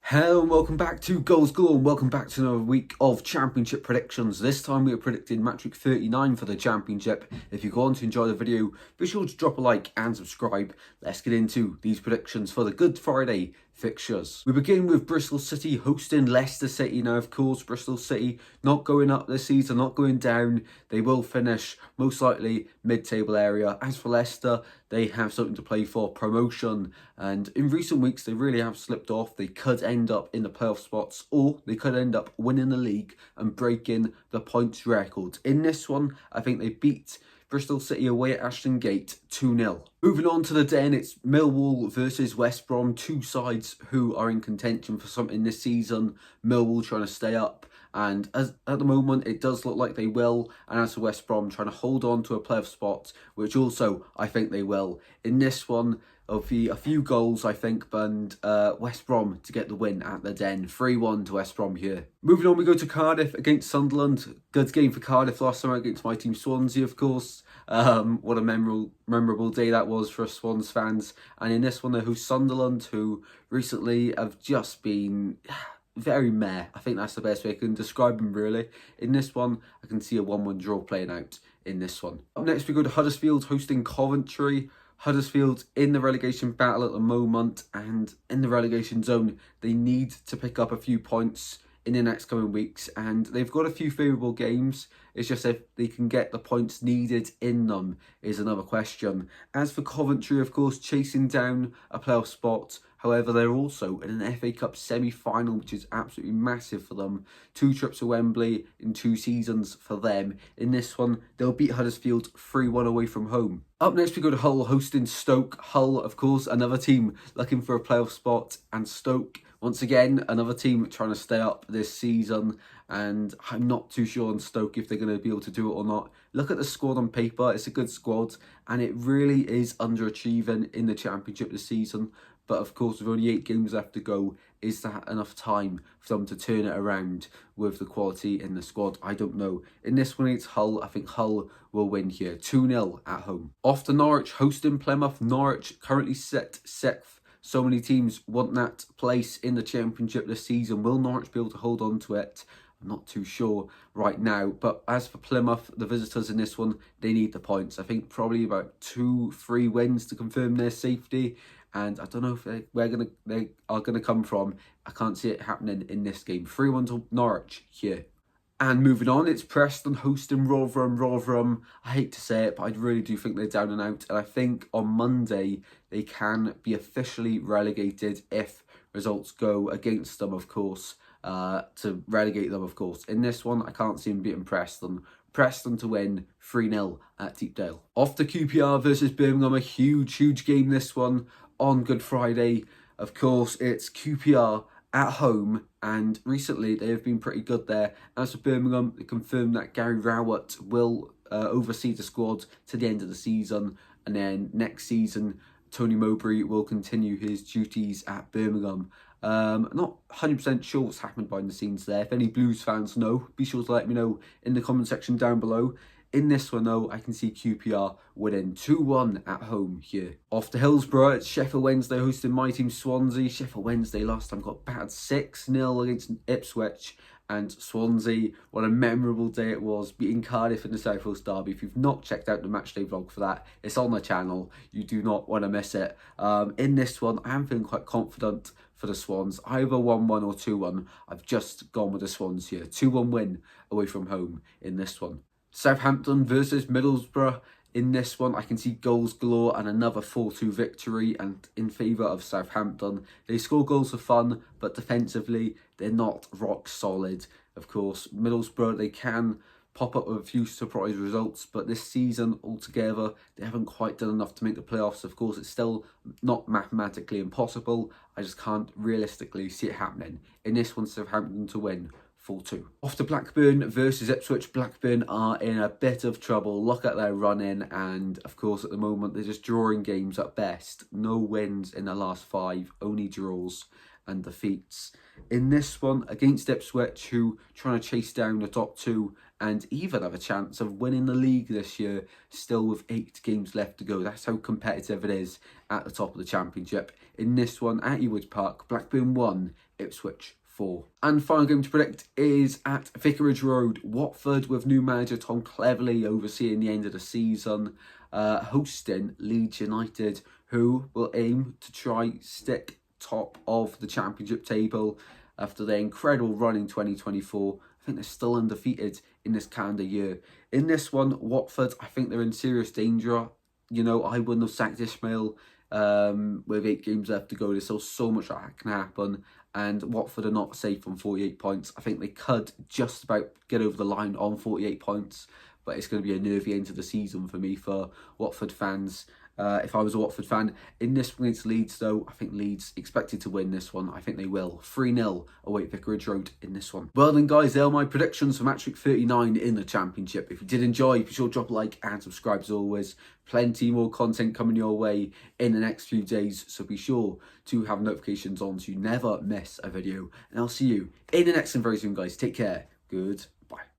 Hello and welcome back to Goals Galore and welcome back to another week of Championship predictions. This time we are predicting match week 39 for the Championship. If you go on to enjoy the video, be sure to drop a like and subscribe. Let's get into these predictions for the Good Friday fixtures. We begin with Bristol City hosting Leicester City. Now, of course, Bristol City not going up this season, not going down. They will finish most likely mid-table area. As for Leicester, they have something to play for, promotion. And in recent weeks, they really have slipped off. They could end up in the playoff spots, or they could end up winning the league and breaking the points record. In this one, I think they beat Bristol City away at Ashton Gate 2-0. Moving on to the Den, it's Millwall versus West Brom, two sides who are in contention for something this season. Millwall trying to stay up, and at the moment it does look like they will, and as for West Brom trying to hold on to a playoff spot, which also I think they will. In this one, there'll be a few goals, I think, and West Brom to get the win at the Den. 3-1 to West Brom here. Moving on, we go to Cardiff against Sunderland. Good game for Cardiff last time against my team Swansea, of course. What a memorable day that was for us Swans fans. And in this one, they host Sunderland, who recently have just been very meh. I think that's the best way I can describe them, really. In this one, I can see a 1-1 draw playing out in this one. Up next, we go to Huddersfield hosting Coventry. Huddersfield in the relegation battle at the moment and in the relegation zone. They need to pick up a few points in the next coming weeks, and they've got a few favourable games. It's just if they can get the points needed in them is another question. As for Coventry, of course, chasing down a playoff spot. However, they're also in an FA Cup semi-final, which is absolutely massive for them. 2 trips to Wembley in 2 seasons for them. In this one, they'll beat Huddersfield 3-1 away from home. Up next, we go to Hull hosting Stoke. Hull, of course, another team looking for a playoff spot, and Stoke, once again, another team trying to stay up this season, and I'm not too sure on Stoke if they're going to be able to do it or not. Look at the squad on paper, it's a good squad, and it really is underachieving in the Championship this season. But of course, with only 8 games left to go, is that enough time for them to turn it around with the quality in the squad? I don't know. In this one, it's Hull. I think Hull will win here. 2-0 at home. Off to Norwich, hosting Plymouth. Norwich currently set 6th. So many teams want that place in the Championship this season. Will Norwich be able to hold on to it? I'm not too sure right now. But as for Plymouth, the visitors in this one, they need the points. I think probably about 2-3 wins to confirm their safety. And I don't know if they are gonna come from. I can't see it happening in this game. 3-1 to Norwich here. And moving on, it's Preston hosting Rotherham. Rotherham, I hate to say it, but I really do think they're down and out. And I think on Monday, they can be officially relegated if results go against them, of course, to relegate them, of course. In this one, I can't see them beating Preston. Preston to win 3-0 at Deepdale. Off to QPR versus Birmingham, a huge game this one on Good Friday. Of course, it's QPR at home, and recently they have been pretty good there. As for Birmingham, they confirmed that Gary Rowett will oversee the squad to the end of the season, and then next season Tony Mowbray will continue his duties at Birmingham. Not 100% sure what's happened behind the scenes there. If any Blues fans know, be sure to let me know in the comment section down below. In this one, though, I can see QPR winning 2-1 at home here. Off to Hillsborough, it's Sheffield Wednesday hosting my team Swansea. Sheffield Wednesday last time got battered 6-0 against Ipswich. And Swansea, what a memorable day it was, beating Cardiff in the South Coast Derby. If you've not checked out the matchday vlog for that, it's on the channel. You do not want to miss it. In this one, I am feeling quite confident for the Swans. Either 1-1 or 2-1. I've just gone with the Swans here. 2-1 win away from home in this one. Southampton versus Middlesbrough. In this one, I can see goals galore and another 4-2 victory and in favour of Southampton. They score goals for fun, but defensively, they're not rock solid. Of course, Middlesbrough, they can pop up with a few surprise results, but this season altogether, they haven't quite done enough to make the playoffs. Of course, it's still not mathematically impossible. I just can't realistically see it happening. In this one, Southampton to win 4-2. Off to Blackburn versus Ipswich. Blackburn are in a bit of trouble. Look at their run-in, and of course at the moment they're just drawing games at best. No wins in the last 5, only draws and defeats. In this one against Ipswich, who trying to chase down the top 2 and even have a chance of winning the league this year, still with 8 games left to go. That's how competitive it is at the top of the Championship. In this one at Ewood Park, Blackburn won Ipswich 4. And final game to predict is at Vicarage Road, Watford, with new manager Tom Cleverley overseeing the end of the season, hosting Leeds United, who will aim to try stick top of the Championship table after their incredible run in 2024. I think they're still undefeated in this calendar year. In this one, Watford, I think they're in serious danger. You know, I wouldn't have sacked Ismail with 8 games left to go. There's still so much that can happen, and Watford are not safe on 48 points. I think they could just about get over the line on 48 points, but it's going to be a nervy end to the season for me, for Watford fans. If I was a Watford fan, in this one against Leeds though, I think Leeds expected to win this one. I think they will. 3-0 away at Vicarage Road in this one. Well then guys, they are my predictions for match week 39 in the Championship. If you did enjoy, be sure to drop a like and subscribe as always. Plenty more content coming your way in the next few days, so be sure to have notifications on so you never miss a video. And I'll see you in the next one very soon guys. Take care. Good.